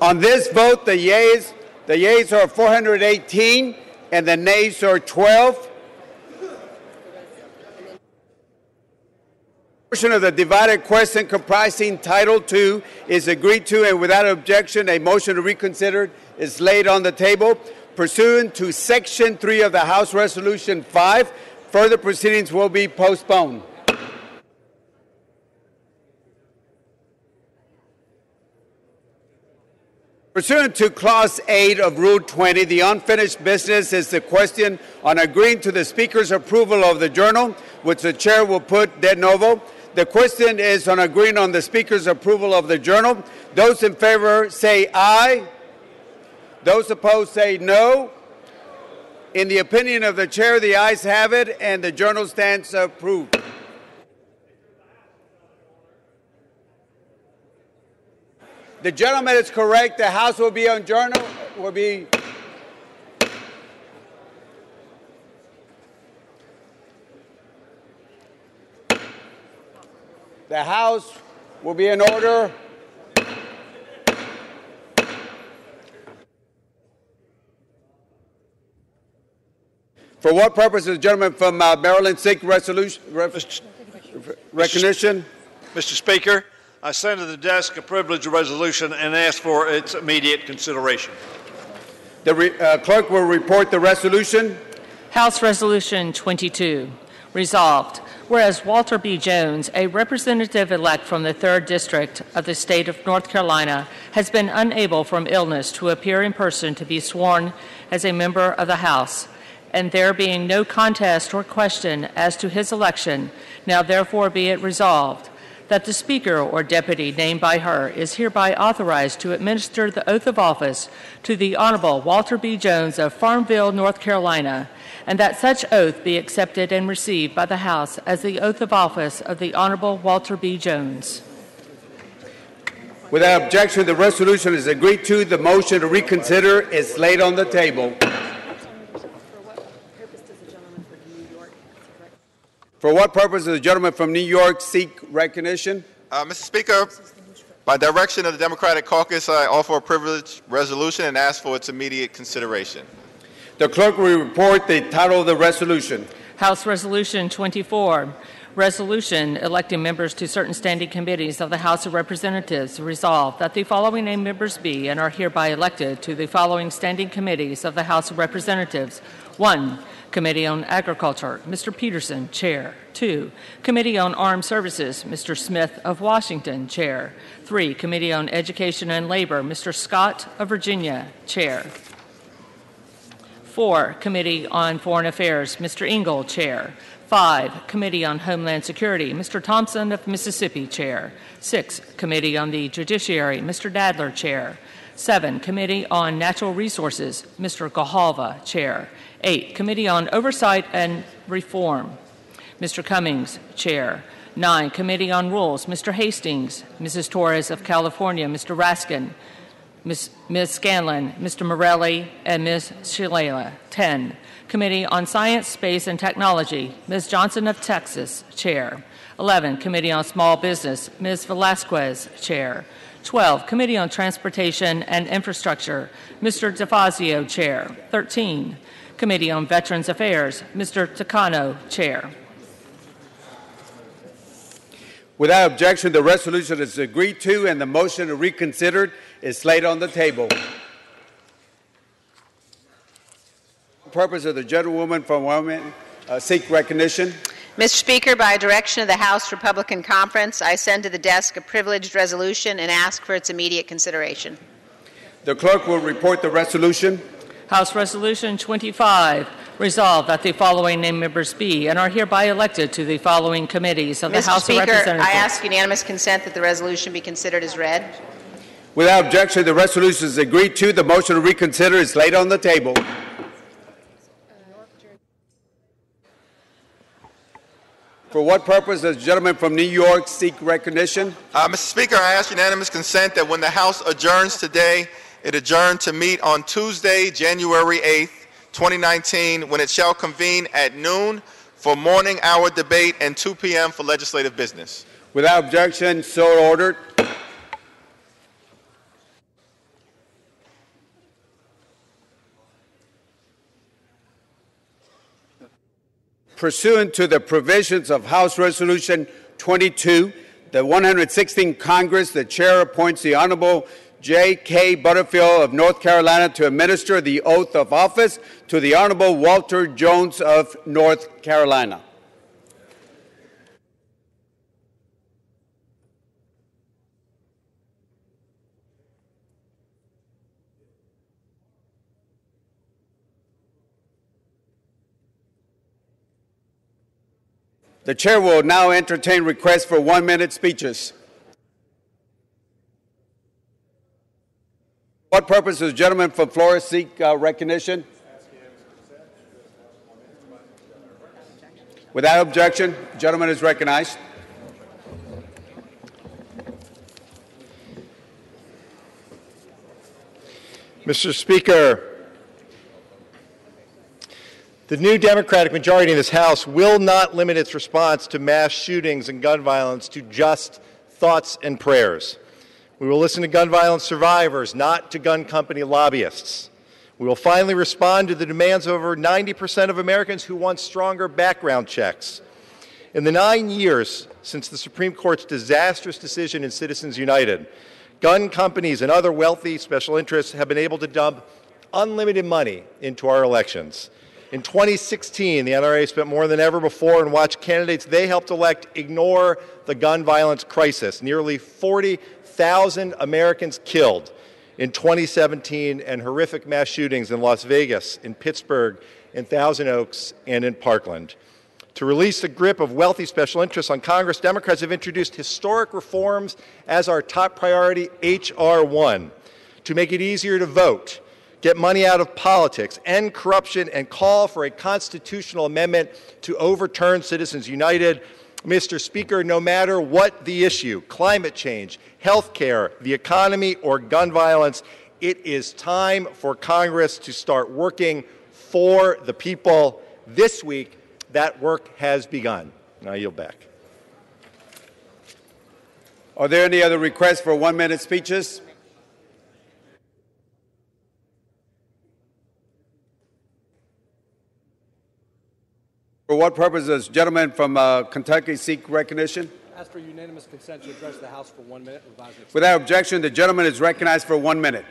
On this vote, the yeas are 418 and the nays are 12. Portion of the divided question comprising Title II is agreed to, and without objection, a motion to reconsider is laid on the table. Pursuant to Section 3 of the House Resolution 5, further proceedings will be postponed. Pursuant to Clause 8 of Rule 20, the unfinished business is the question on agreeing to the Speaker's approval of the journal, which the Chair will put de novo. The question is on agreeing on the Speaker's approval of the journal. Those in favor say aye. Those opposed say no. In the opinion of the Chair, the ayes have it, and the journal stands approved. The gentleman is correct. The House will be on journal. The House will be in order. For what purpose does the gentleman from Maryland seek recognition? Mr. Speaker, I send to the desk a privileged resolution and ask for its immediate consideration. The clerk will report the resolution. House Resolution 22. Resolved. Whereas Walter B. Jones, a representative-elect from the 3rd District of the state of North Carolina, has been unable from illness to appear in person to be sworn as a member of the House, and there being no contest or question as to his election, now therefore be it resolved that the Speaker or deputy named by her is hereby authorized to administer the oath of office to the Honorable Walter B. Jones of Farmville, North Carolina, and that such oath be accepted and received by the House as the oath of office of the Honorable Walter B. Jones. Without objection, the resolution is agreed to. The motion to reconsider is laid on the table. For what purpose does the gentleman from New York seek recognition? Mr. Speaker, by direction of the Democratic Caucus, I offer a privileged resolution and ask for its immediate consideration. The clerk will report the title of the resolution. House Resolution 24. Resolution electing members to certain standing committees of the House of Representatives. Resolved that the following named members be and are hereby elected to the following standing committees of the House of Representatives. 1. Committee on Agriculture, Mr. Peterson, Chair. 2. Committee on Armed Services, Mr. Smith of Washington, Chair. 3. Committee on Education and Labor, Mr. Scott of Virginia, Chair. 4. Committee on Foreign Affairs, Mr. Engel, Chair. 5. Committee on Homeland Security, Mr. Thompson of Mississippi, Chair. 6. Committee on the Judiciary, Mr. Dadler, Chair. 7. Committee on Natural Resources, Mr. Gahalva, Chair. 8. Committee on Oversight and Reform, Mr. Cummings, Chair. 9. Committee on Rules, Mr. Hastings, Mrs. Torres of California, Mr. Raskin, Ms. Scanlon, Mr. Morelli, and Ms. Shalala. 10. Committee on Science, Space, and Technology, Ms. Johnson of Texas, Chair. 11. Committee on Small Business, Ms. Velasquez, Chair. 12. Committee on Transportation and Infrastructure, Mr. DeFazio, Chair. 13. Committee on Veterans Affairs, Mr. Takano, Chair. Without objection, the resolution is agreed to and the motion to reconsider is laid on the table. For the purpose of the gentlewoman from Wyoming seek recognition. Mr. Speaker, by direction of the House Republican Conference, I send to the desk a privileged resolution and ask for its immediate consideration. The clerk will report the resolution. House Resolution 25. Resolved that the following named members be and are hereby elected to the following committees of the House of Representatives. Mr. Speaker, I ask unanimous consent that the resolution be considered as read. Without objection, the resolution is agreed to. The motion to reconsider is laid on the table. For what purpose does the gentleman from New York seek recognition? Mr. Speaker, I ask unanimous consent that when the House adjourns today, it adjourn to meet on Tuesday, January 8th, 2019, when it shall convene at noon for morning hour debate and 2 p.m. for legislative business. Without objection, so ordered. pursuant to the provisions of House Resolution 22, the 116th Congress, the chair appoints the Honorable J.K. Butterfield of North Carolina to administer the oath of office to the Honorable Walter Jones of North Carolina. The chair will now entertain requests for 1-minute speeches. For what purpose does the gentleman from Florida seek recognition? Without objection, the gentleman is recognized. Mr. Speaker, the new Democratic majority in this House will not limit its response to mass shootings and gun violence to just thoughts and prayers. We will listen to gun violence survivors, not to gun company lobbyists. We will finally respond to the demands of over 90% of Americans who want stronger background checks. In the 9 years since the Supreme Court's disastrous decision in Citizens United, gun companies and other wealthy special interests have been able to dump unlimited money into our elections. In 2016, the NRA spent more than ever before and watched candidates they helped elect ignore the gun violence crisis. Nearly 40,000 Americans killed in 2017 and horrific mass shootings in Las Vegas, in Pittsburgh, in Thousand Oaks, and in Parkland. To release the grip of wealthy special interests on Congress, Democrats have introduced historic reforms as our top priority, H.R. 1, to make it easier to vote, get money out of politics, end corruption, and call for a constitutional amendment to overturn Citizens United. Mr. Speaker, no matter what the issue, climate change, health care, the economy, or gun violence, it is time for Congress to start working for the people. This week, that work has begun. And I yield back. Are there any other requests for 1-minute speeches? For what purpose does the gentleman from Kentucky seek recognition? Ask for unanimous consent to address the House for 1 minute. Without objection, the gentleman is recognized for 1 minute.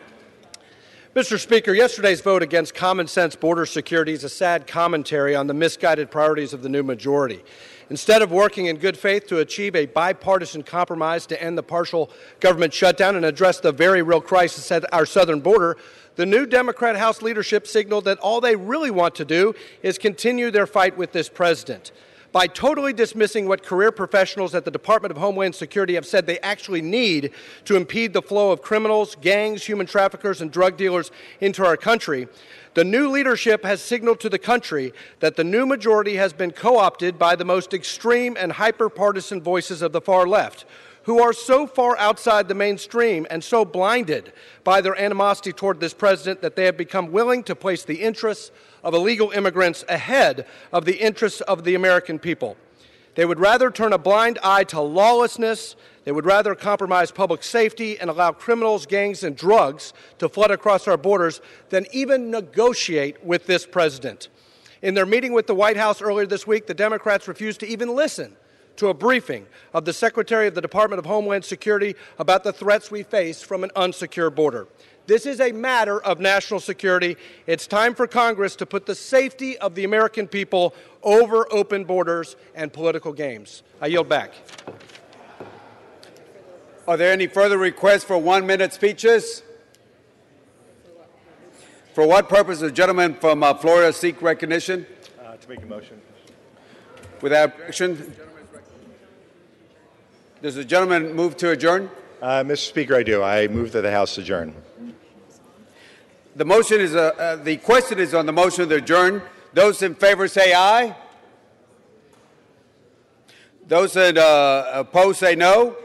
Mr. Speaker, yesterday's vote against common sense border security is a sad commentary on the misguided priorities of the new majority. Instead of working in good faith to achieve a bipartisan compromise to end the partial government shutdown and address the very real crisis at our southern border, the new Democrat House leadership signaled that all they really want to do is continue their fight with this president. By totally dismissing what career professionals at the Department of Homeland Security have said they actually need to impede the flow of criminals, gangs, human traffickers, and drug dealers into our country, the new leadership has signaled to the country that the new majority has been co-opted by the most extreme and hyper-partisan voices of the far left, who are so far outside the mainstream and so blinded by their animosity toward this president that they have become willing to place the interests of illegal immigrants ahead of the interests of the American people. They would rather turn a blind eye to lawlessness. They would rather compromise public safety and allow criminals, gangs, and drugs to flood across our borders than even negotiate with this president. In their meeting with the White House earlier this week, the Democrats refused to even listen to a briefing of the Secretary of the Department of Homeland Security about the threats we face from an unsecure border. This is a matter of national security. It's time for Congress to put the safety of the American people over open borders and political games. I yield back. Are there any further requests for 1-minute speeches? For what purpose does the gentleman from Florida seek recognition? To make a motion. Without objection. Does the gentleman move to adjourn? Mr. Speaker, I do. I move that the House adjourn. The motion is the question is on the motion to adjourn. Those in favor say aye. Those that oppose say no.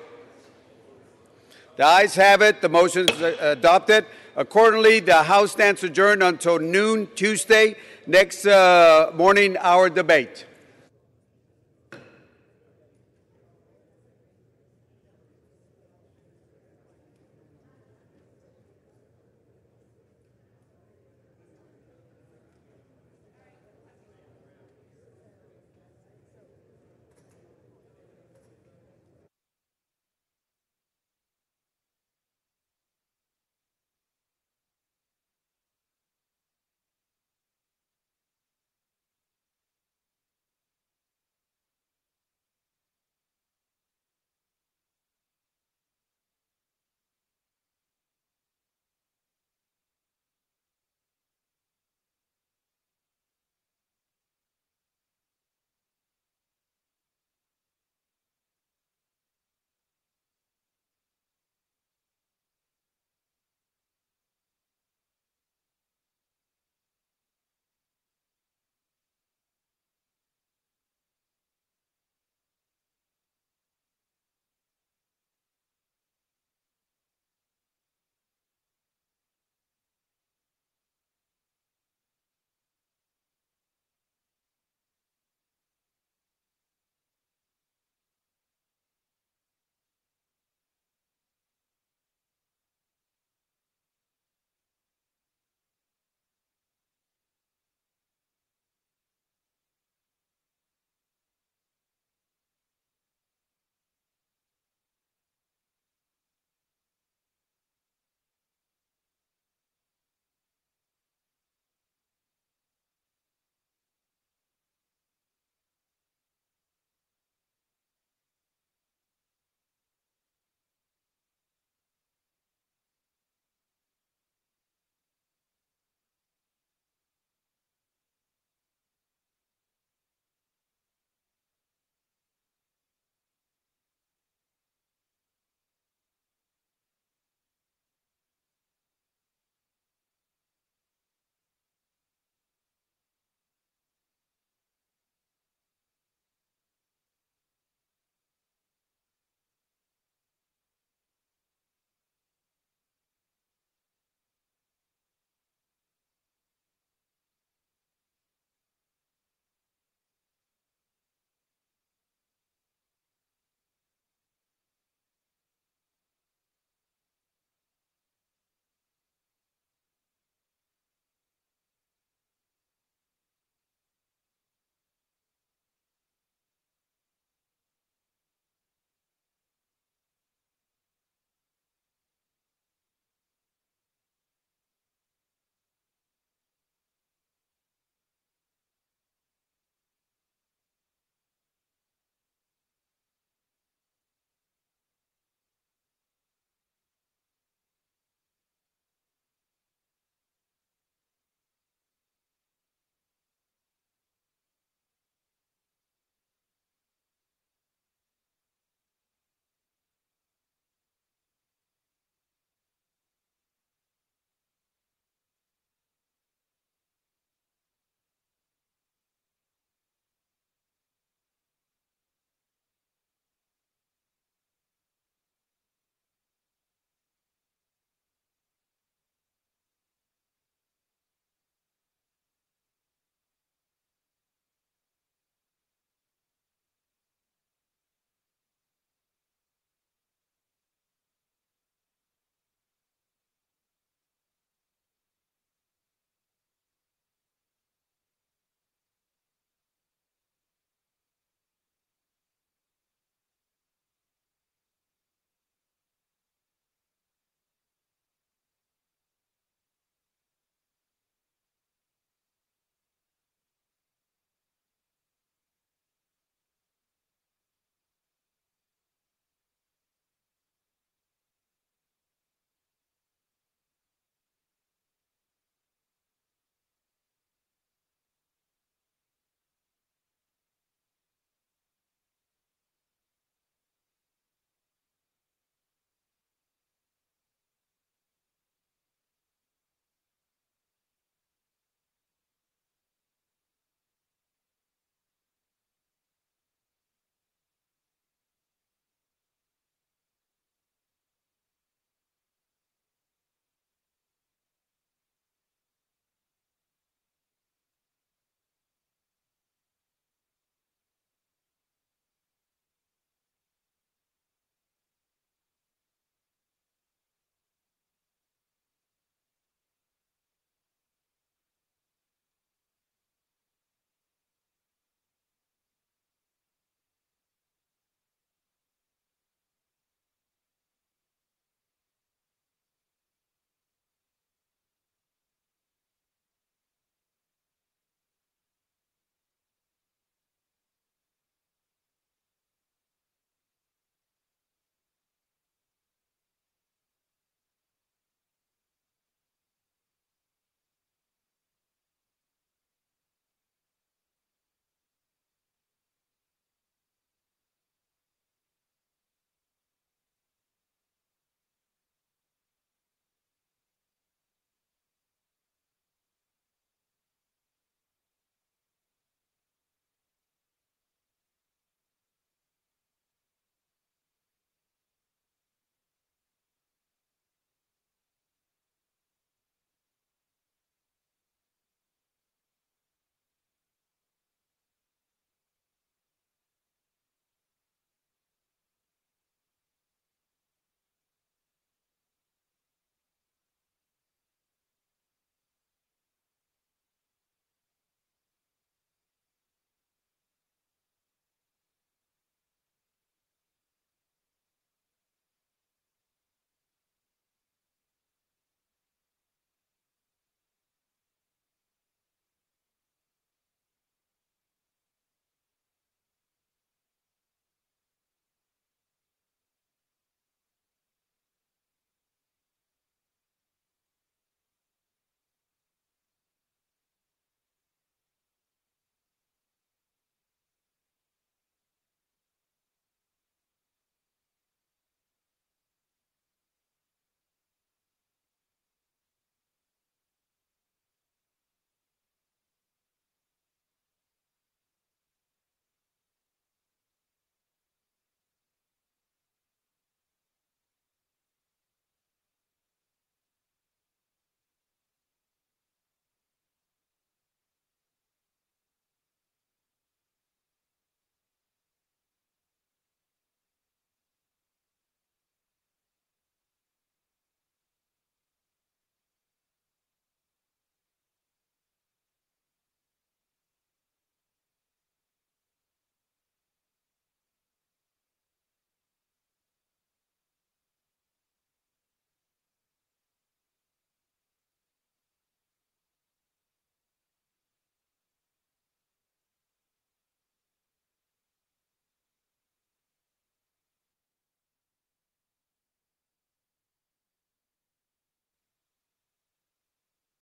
The ayes have it. The motion is adopted. Accordingly, the House stands adjourned until noon Tuesday, next morning, our debate.